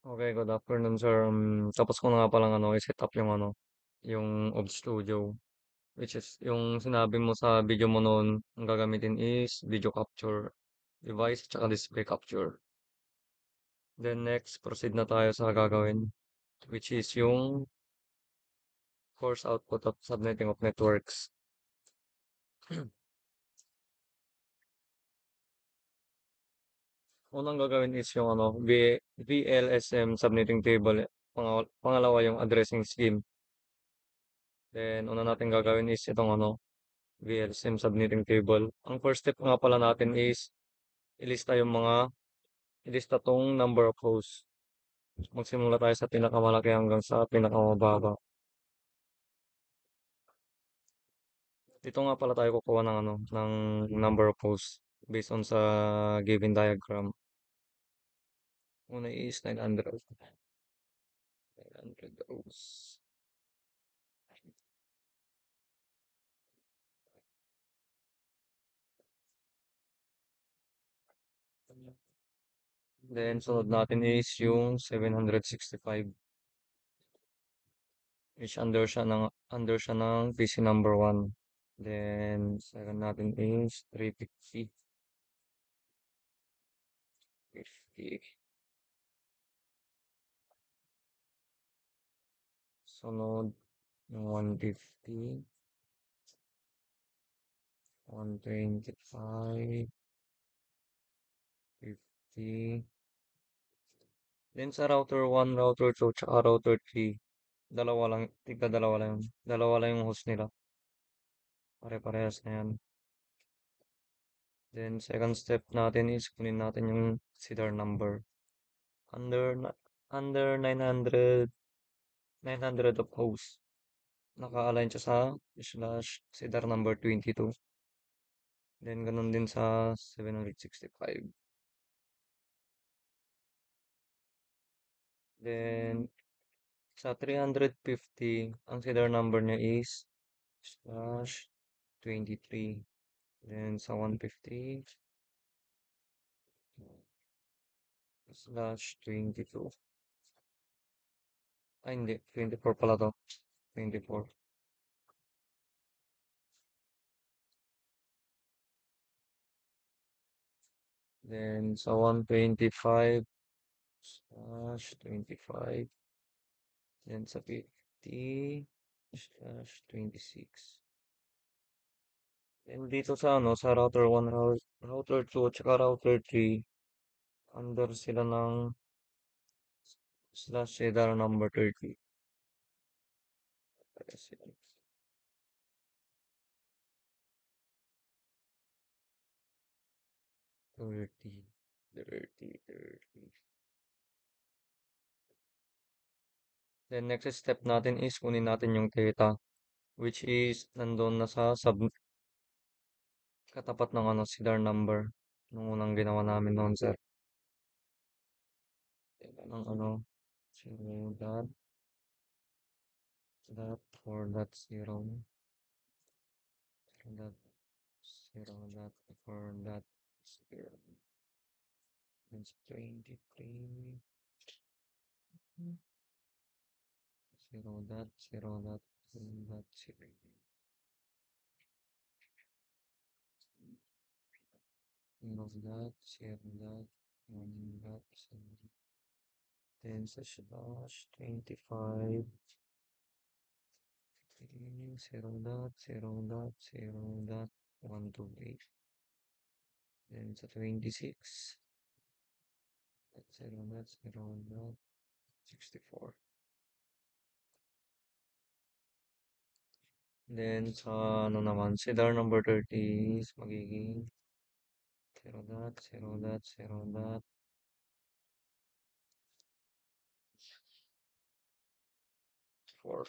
Okay, good afternoon, sir. Tapos ko na nga palang i-set up yung yung OBS Studio, which is yung sinabi mo sa video mo noon, ang gagamitin is video capture device tsaka display capture. Then next, proceed na tayo sa gagawin, which is yung force output of subnetting of networks. Unang gagawin is yung VLSM subnetting table. Pangalawa yung addressing scheme. Then una natin gagawin is itong VLSM subnetting table. Ang first step nga pala natin is ilista yung ilista tong number of hosts. Magsimula tayo sa pinakamalaki hanggang sa pinakamababa. Dito nga pala tayo kukuha ng ng number of hosts based on sa given diagram. Una is 900. 900 hosts. Then sunod natin is yung 765. Which under siya ng PC number 1. Then second natin is 350. 50. Sunod yung 150, 125, 50. Then sa router 1, router 2, tsaka router 3, dalawa lang yung host nila. Pare-parehas na yan. Then second step natin is kunin natin yung CDR number. Under 900 of hosts. Naka-align siya sa slash CDR number 22. Then ganun din sa 765. Then sa 350, ang CDR number niya is slash 23. Then sa 150 slash 22. Ay hindi, 24 pala to. 24. Then sa 125 slash 25. Then sa 50 slash 26. Then dito sa sa router 1, router 2, at saka router 3, under sila ng slash CDR number 30. Parehas yan. 30, 30, 30. Then next step natin is kunin natin yung data, which is nandun na sa katapat ng CDR number nung unang ginawa namin noon, sir. Ng so that 4.0, that 0, that 4.0, that's 23, 0, that 0, that 0, 0, that 0, that 1, that 0. Then sa slash 25, 0 dot 0 dot 0 dot 128. Then sa 26, that's 0 dot 0 dot 64. Then sa naman, CDR number 30 is magiging 0 dot 0 dot 0 dot 4.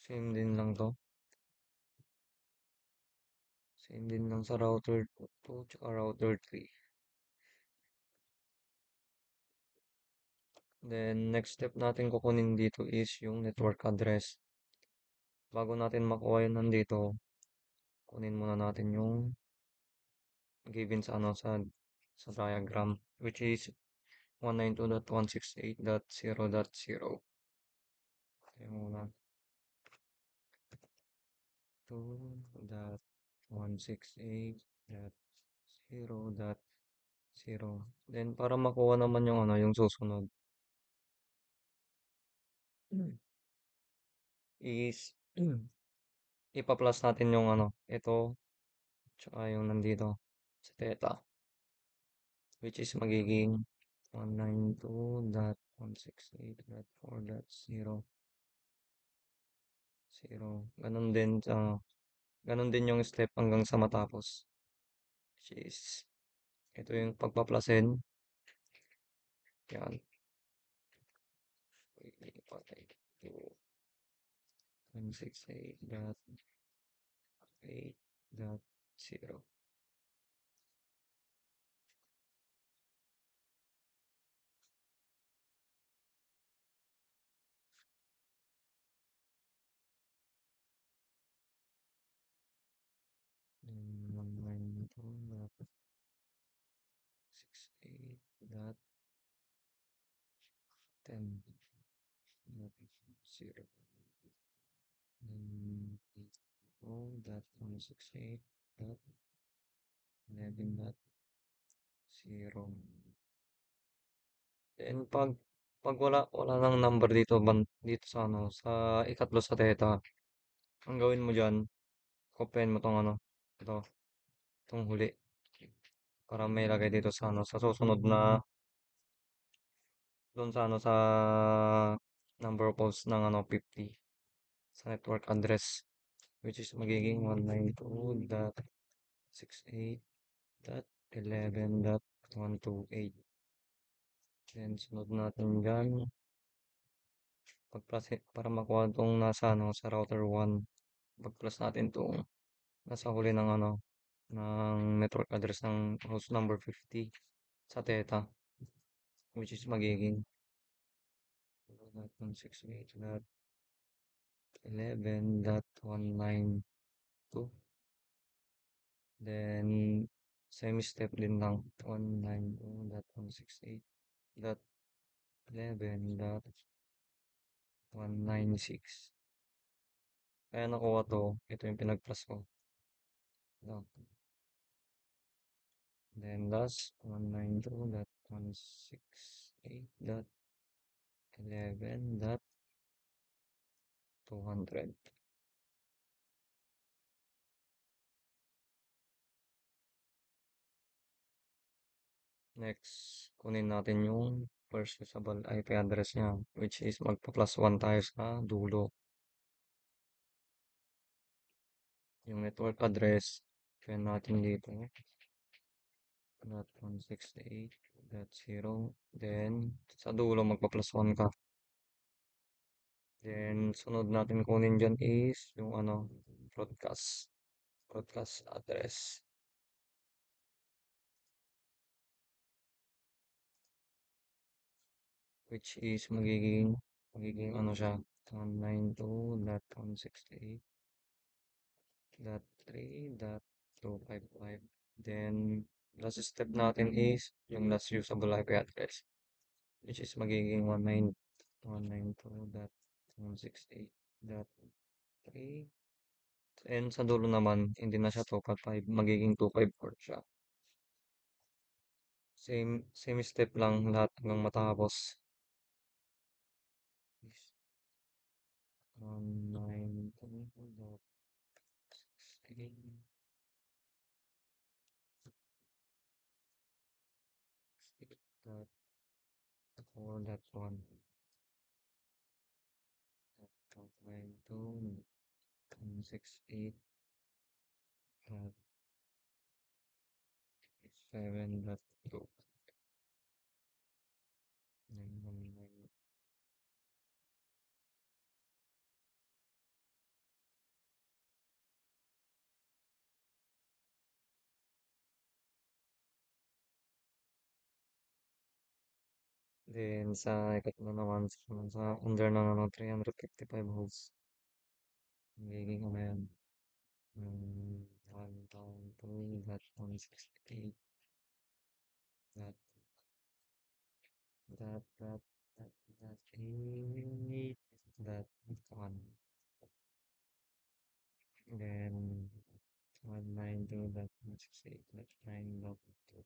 Same din lang to. Same din lang sa router 2 tsaka router 3. Then next step natin kukunin dito is yung network address. Bago natin makuha yun nandito, kunin muna natin yung given sa sa diagram, which is 192.168.0.0. Yung muna. 2.168.0.0. Then, para makuha naman yung ano, yung susunod is ipa-plus natin yung ano, ito, tsaka yung nandito sa theta, which is magiging 192.168.4.0.0. Ganun din yung step hanggang sa matapos. Which is, ito yung pagpaplasin. Yan. 168.8.0. Then 192.68.10.0. Then 0.168.11.0. Then pag wala nang number dito dito sa ano sa ikatlo sa theta, ang gawin mo diyan, kopyahin mo tong ano, ito, tong huli para may lagay dito sa ano sa susunod na doon sa ano sa number of hosts ng ano 50 sa network address, which is magiging 192.168.11.128. Then sunod natin diyan para makuha tong nasa ano sa router 1, pag-plus natin tong nasa huli ng ano ng network address ng host number 50 sa theta, which is magiging 192.168.11.192. Then semi-step din lang 192.168.11.196. Kaya nakuha to, ito yung pinag-plus ko. Ito. Then last 192.168.11.200. Next, kunin natin yung first usable IP address niya, which is magpa-plus 1 tayo sa dulo. Yung network address, kaya natin dito. .168.0. Then, sa dulo magpa-plus 1 ka. Then, sunod natin kunin dyan is yung ano, broadcast address. Which is magiging ano siya, 192.168.3.255. Then, last step natin is yung last usable IP address, which is magiging 192.168.3. And sa dulo naman, hindi na siya 255, magiging 254 siya. Same step lang lahat hanggang matapos. 192.4.1. 192.168.7.2. Then sa ikatlo naman sa under ng ano 355 volts. Magiging ano yan? 192.168. that, that, that, eight, that, one. Then, 192, that, 168, that, 9, that, 2,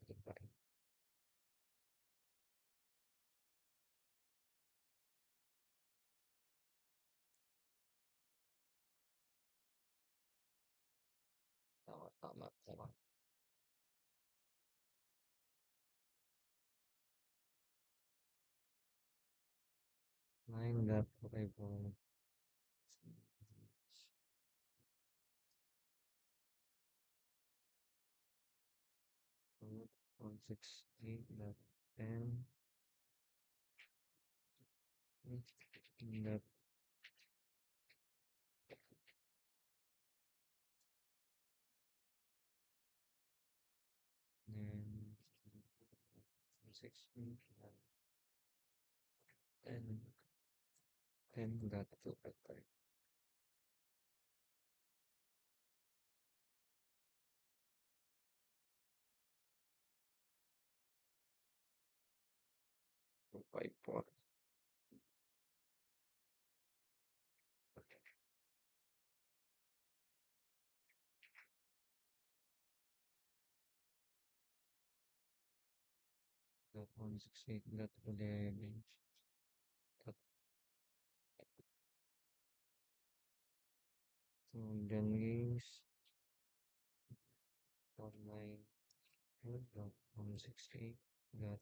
tama, tama, tama. 9, that, 5, 168, that, 10, that, then, 168, that, 10, 10, that, 255. 254. That 168, that 11, that 200 is 19, that 168, that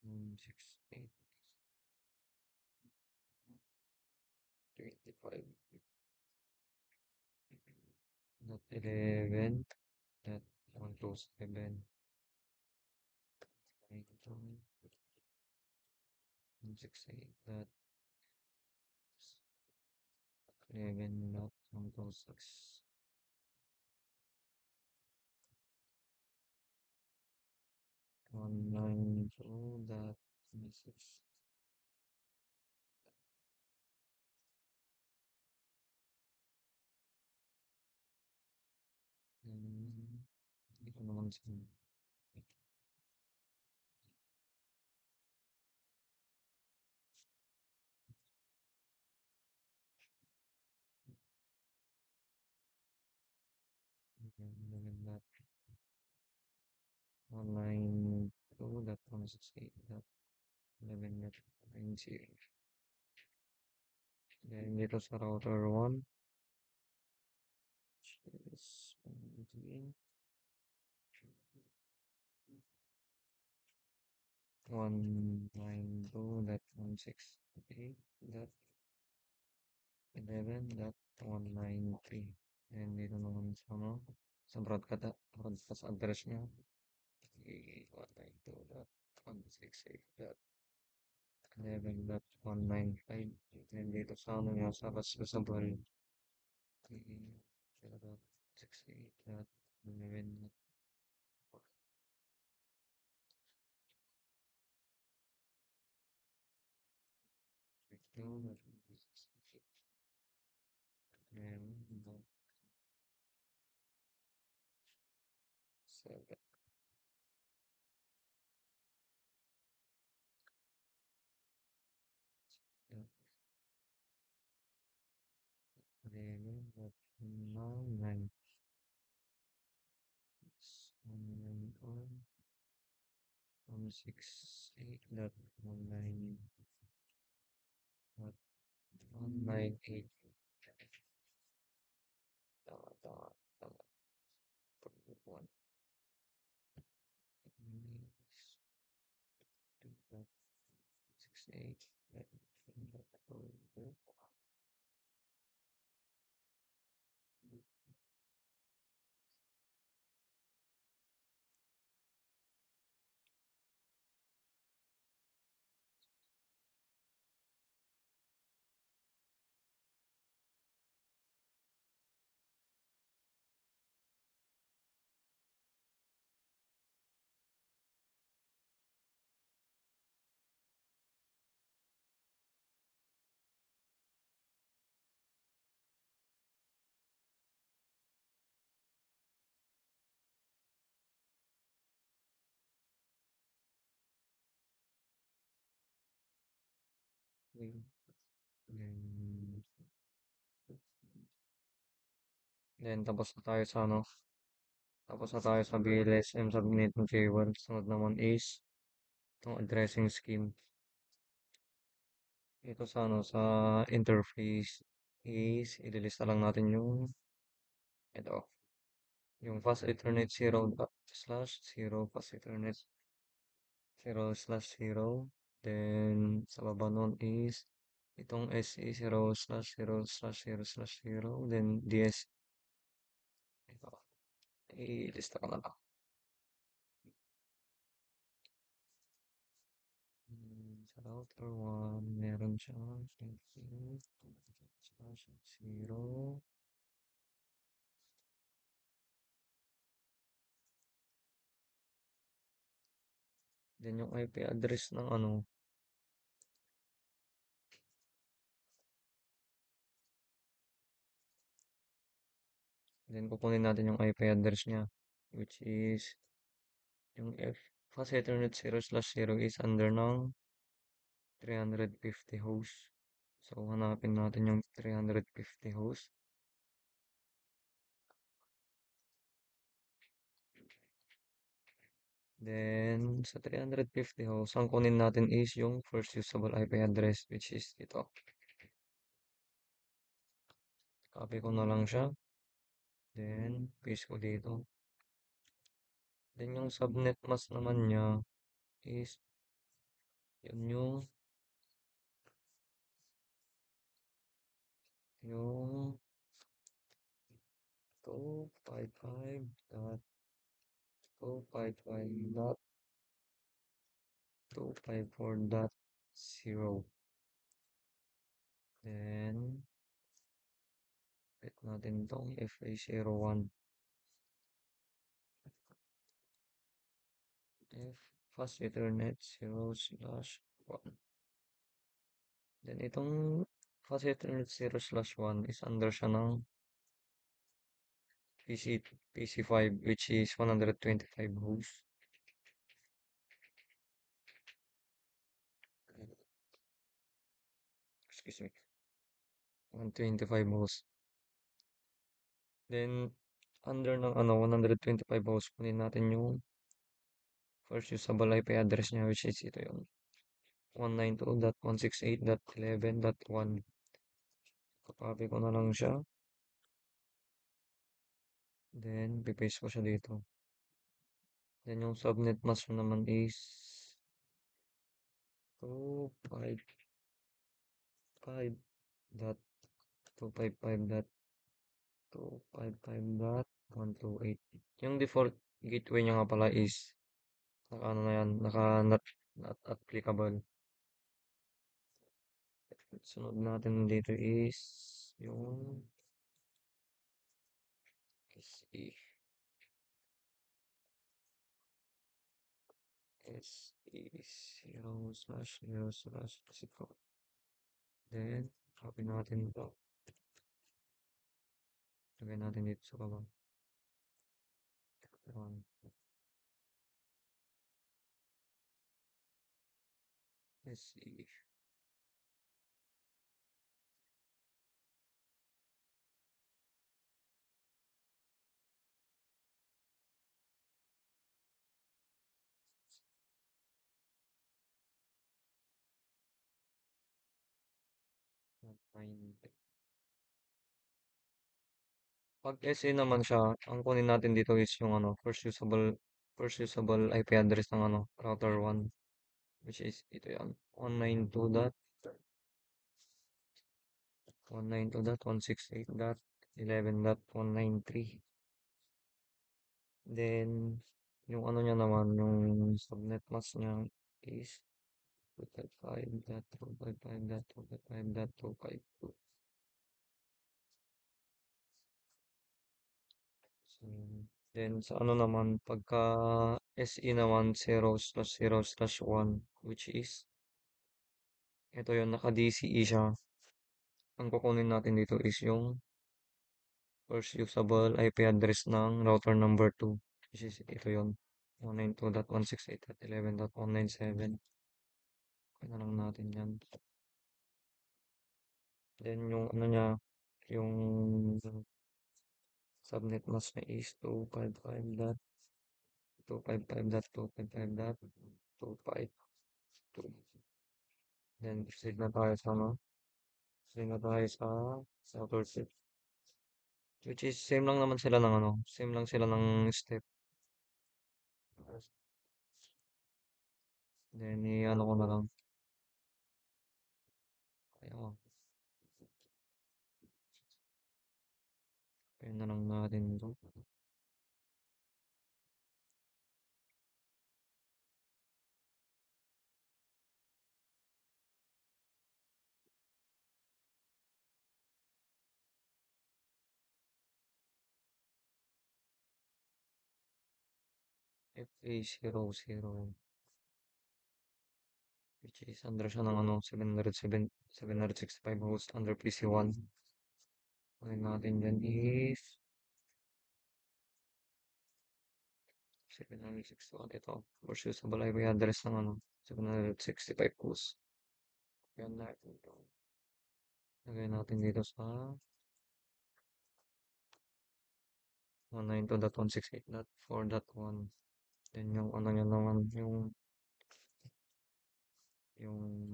168, that 25, that 11, that 127, 92, 168, that 11, that 126, 192, that 26, hindi ko naman sin 11, that 192, that 168, that 11, that 90. Then dito sa router 1, is 192, that 168, that 11, that 193. And dito naman sa ano, sa broadcast address niya, 192, that 168, that 11, that 195. And dito sa ano niya, sa Rasmusabal, 68, that 11, 2, and 7. Yeah. 11, that 9, 9, 1, 8, that 1, 9, that 198. Tama, tama, tama. 1, 68, that 1, Then, tapos na tayo sa ano, tapos na tayo sa BLSM subnet ng J1. Sunod naman is itong addressing scheme. Ito sa ano, sa interface is ililista lang natin yung ito, yung fast ethernet 0/0 fast ethernet 0/0. Then sa baba nun is itong SE 0/0/0/0. Then DS. Ito, ilista ko na lang. Sa router 1, meron siya 0/0. Then yung IP address ng ano, then kukunin natin yung IP address niya, which is yung fast ethernet 0/0 is under ng 350 host. So hanapin natin yung 350 host. Then sa 350 host, ang kunin natin is yung first usable IP address, which is ito. Copy ko na lang siya. Then paste ko dito. Then yung subnet mask naman niya is yun yung 255.255.254.0. Then set natin tong FA01. F fast ethernet 0/1. Then itong fast ethernet 0/1 is under siya ng PC5, which is 125 hosts. Excuse me. 125 hosts. Then under ng ano 125 hosts, kunin natin yung first usable IP address niya, which is ito yung 192.168.11.1. Copy ko na lang siya. Then, pipaste ko siya dito. Then, yung subnet mask naman is 255.255.255.128. Yung default gateway niya nga pala is naka ano na yan, naka not applicable. Sunod natin dito is yung SE. SE0/0/0. Then, copy natin ito. Lagay natin dito sa baba. Ayan. SE. Pag SE naman siya, ang kunin natin dito is yung ano, first usable IP address ng ano, router 1, which is ito yan, 192.168.11.193. Then, yung ano niya naman, yung subnet mask niya is 255.255.255.252. So, then sa ano naman, pagka SE naman 0/0/1, which is ito yung naka-DCE siya. Ang kukunin natin dito is yung first usable IP address ng router number 2, which is ito yun, 192.168.11.197. Okay na lang natin yan. Then yung ano niya, yung subnet mask niya is 255.255.255.252. Then proceed na tayo sa ano, proceed na tayo sa router set. Which is same lang naman sila ng ano, same lang sila ng step. Then i-ano ko na lang. Kaya ko, kaya na lang natin ito. FA00, which is under siya ng ano, 765 host under PC1. Kaya natin dyan is 761. Ito, for sure sa balay may address ng ano, 765 host. Yan natin ito. Lagay natin dito sa 192.168.4.1. Then yung ano niya naman, yung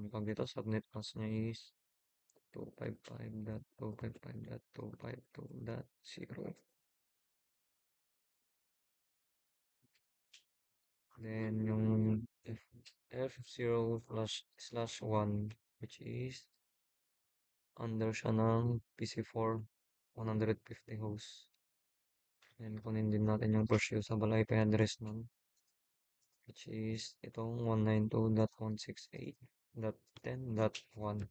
tawag dito, subnet mask niya is 255.255.252.0. Then yung F0 slash 1, which is under siya ng PC4 150 host. Then kunin din natin yung first usable IP address nun, which is itong 192.168.10.1.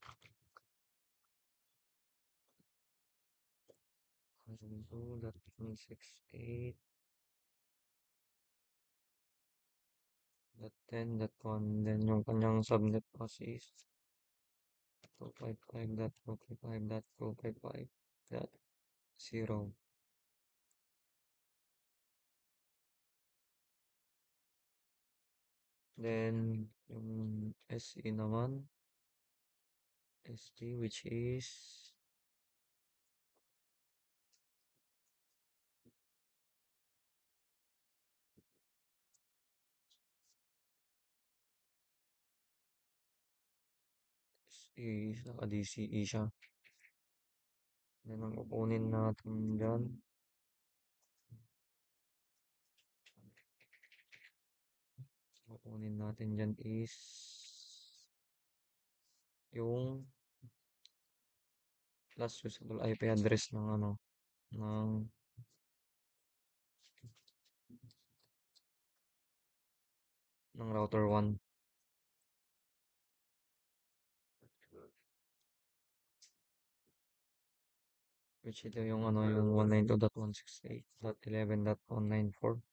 192.168.10.1. Then yung kanyang subnet mask is 255.255.255.0. Then yung SE naman, SG, which is naka-DCE siya. Then ang kukunin natin dyan, is yung last usable IP address ng ano, ng router 1. Which ito yung ano, yung 192.168.11.194.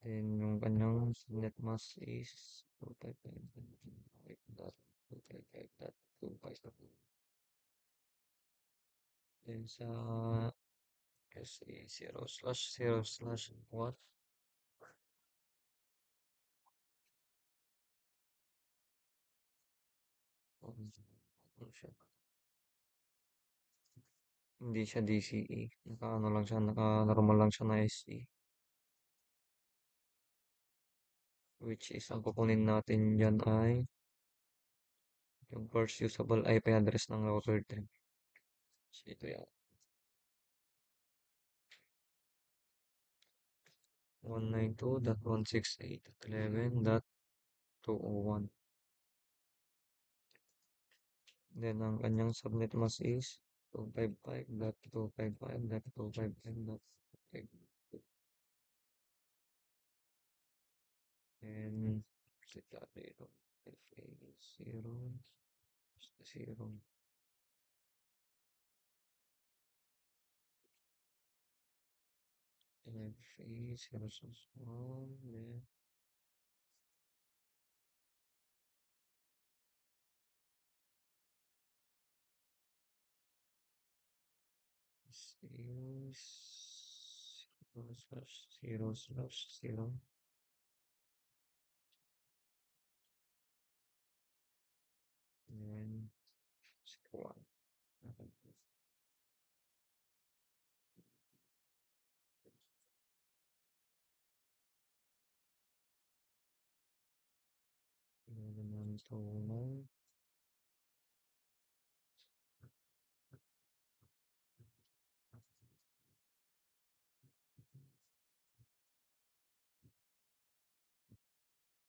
Then yung kanyang subnet mask is 255.255.255.255. Then sa SA0/0/1, ano siya? Hindi siya DCE. Naka-ano lang siya, naka-normal lang siya na SE. Which is, ang kukunin natin dyan ay yung first usable IP address ng router 3. So, ito yan. 192.168.11.201. Then, ang kanyang subnet mask is 255.255.255.5. And, set natin ito. FA0, 0. FA0/1, then, zero/0/0. Then one. Naman to nine.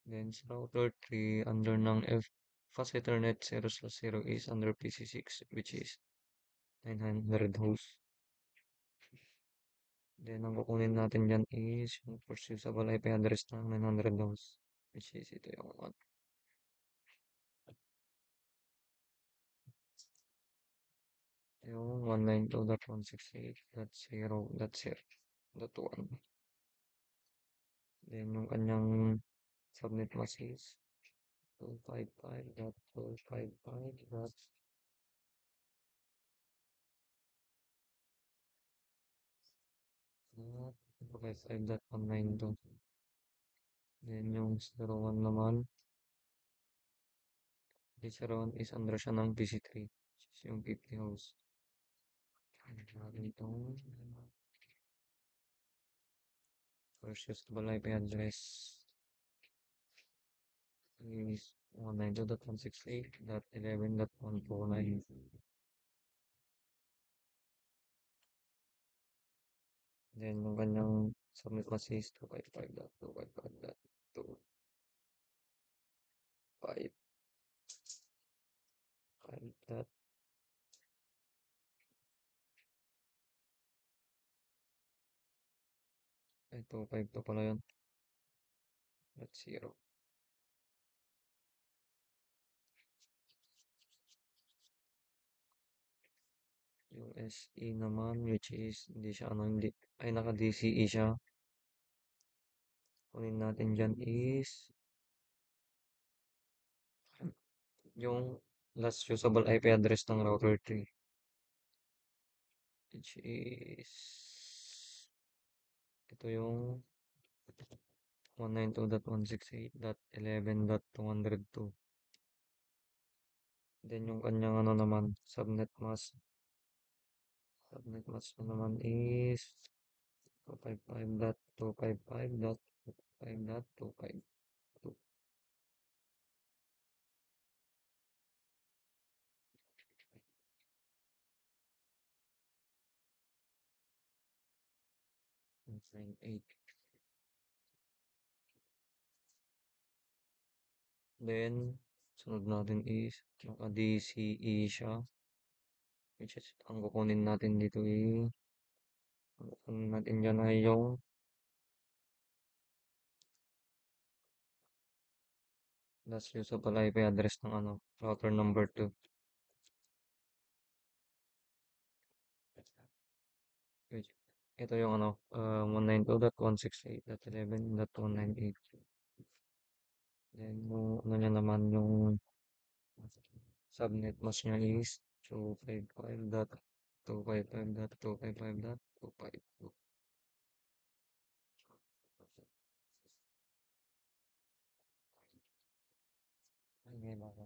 Then sa router 3, under ng fast Ethernet 0/0 is under PC6, which is 900 hosts. Then ang kukunin natin dyan is yung first usable IP address ng 900 hosts, which is ito yung 192.168.0.0.1. Then yung kanyang subnet mask is 255.255. 255.192. Then yung 01 naman, yung 01 is under siya ng PC3, which is yung 50 hosts. Natin itong first usable IP address is 192.168.11.149. Then yung kanyang subnet mask is 255.255.255. Dot, ay 252 pala yun. Dot 0. Yung SE naman, which is, hindi siya, hindi, ay naka-DCE siya. Kunin natin dyan is, yung last usable IP address ng router 3, which is, ito yung 192.168.11.202. Then yung kanyang ano naman, subnet mask naman is 255.255.255.252. Then, sunod natin is, naka-DCE siya. Which is, ang kukunin natin dito ang kukunin natin dyan ay yung last usable IP address ng ano, router number 2. Which, ito yung ano, 192.168.11.198. Then, yung ano niya naman, yung subnet mask niya is 255.255.255.252. Ay, may bago.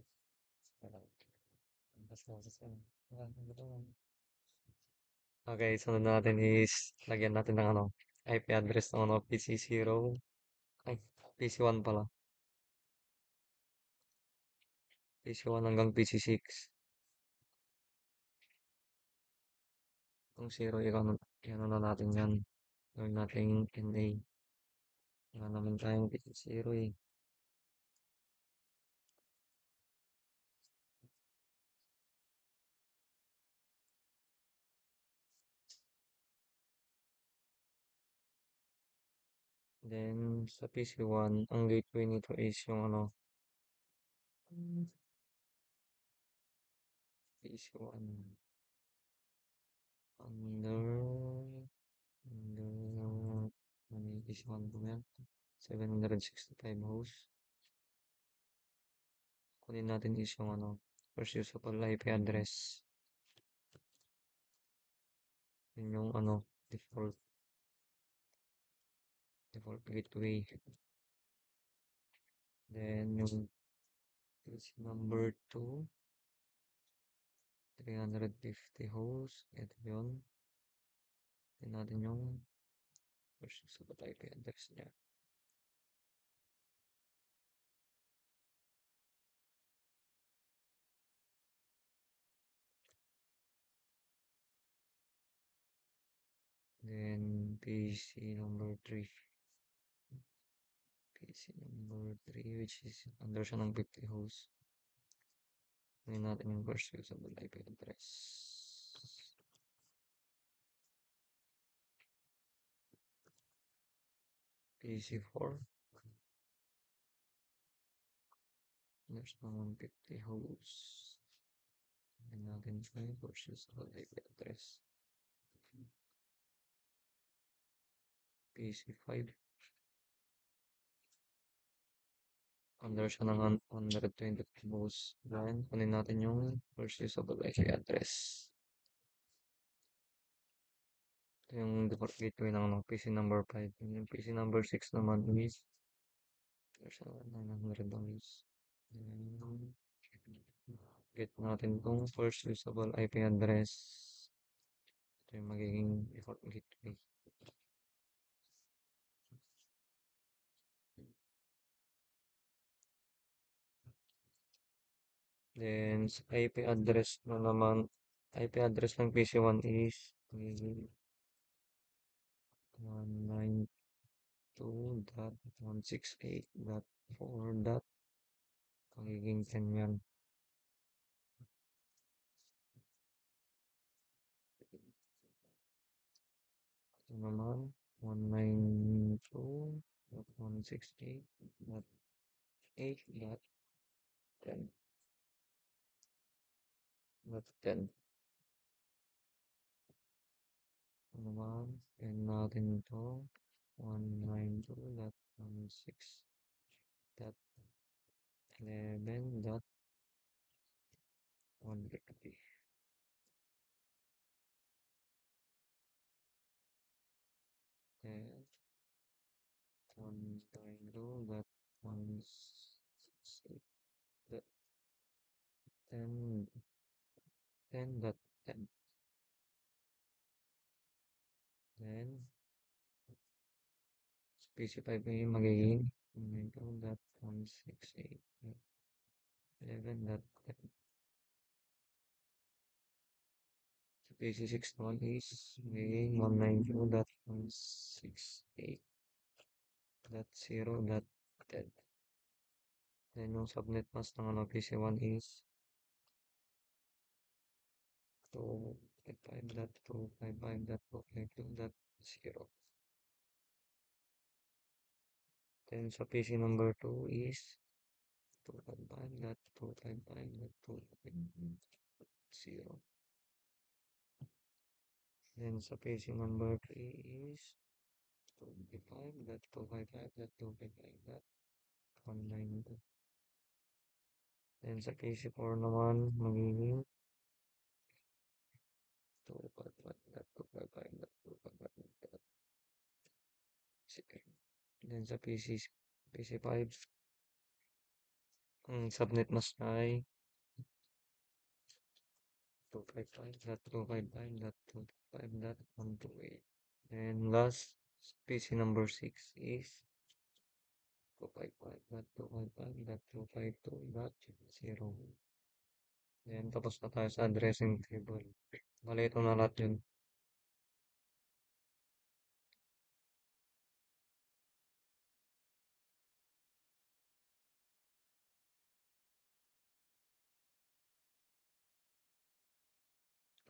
Okay, sunod natin is lagyan natin ng ano, IP address ng ano, PC0. Ay, PC1 pala. PC1 hanggang PC6. Kung 0, yan na natin yan. Gawin natin NA. Wala naman tayong PC0 eh. Then, sa PC1, ang gateway nito is yung ano, PC1 under, ano yung PC1 po yan? 765 hosts. Kunin natin is yung ano, first usable IP address. Yun yung ano, default gateway. Then yung PC number 2. 350 host. Ito yun. Tignan natin yung first usable IP address niya. Then PC number 3. PC number 3 which is under siya ng 50 host. Tignan natin yung first usable IP address. PC4. There's no 150 hosts. Tignan natin siya yung first usable IP address. PC5. Under siya ng 120 hosts. Then, kunin natin yung first usable IP address. Ito yung default gateway ng PC number 5. Yung PC number 6 naman is under siya ng 900 hosts. Then, get natin itong first usable IP address. Ito yung magiging default gateway. Then, sa IP address na naman, IP address ng PC1 is 192.168.4. Magiging 10 yan. Ito naman, 192.168.8.10. That's 10. Ito naman, 10 natin ito. 192.168.11.150. Then, 192.168.10.10. Then, PC5 ay magiging 192.168.11.10. Sa PC6 naman is magiging 192.168.0.10. Then, yung subnet mask ng PC1 is 255.255.252.0. Then, sa PC number 2 is 255.255.255.0. Then, sa PC number 3 is 255.255.255.192. Then, sa PC4 naman, magiging 255.255.255.0. Then, sa PC5, ang subnet mask ay 255.255.255.128. And last, PC number 6 is 255.255.252.0. Then, tapos na tayo sa addressing table. Bali, ito na lahat yun.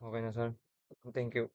Okay na, sir. Thank you.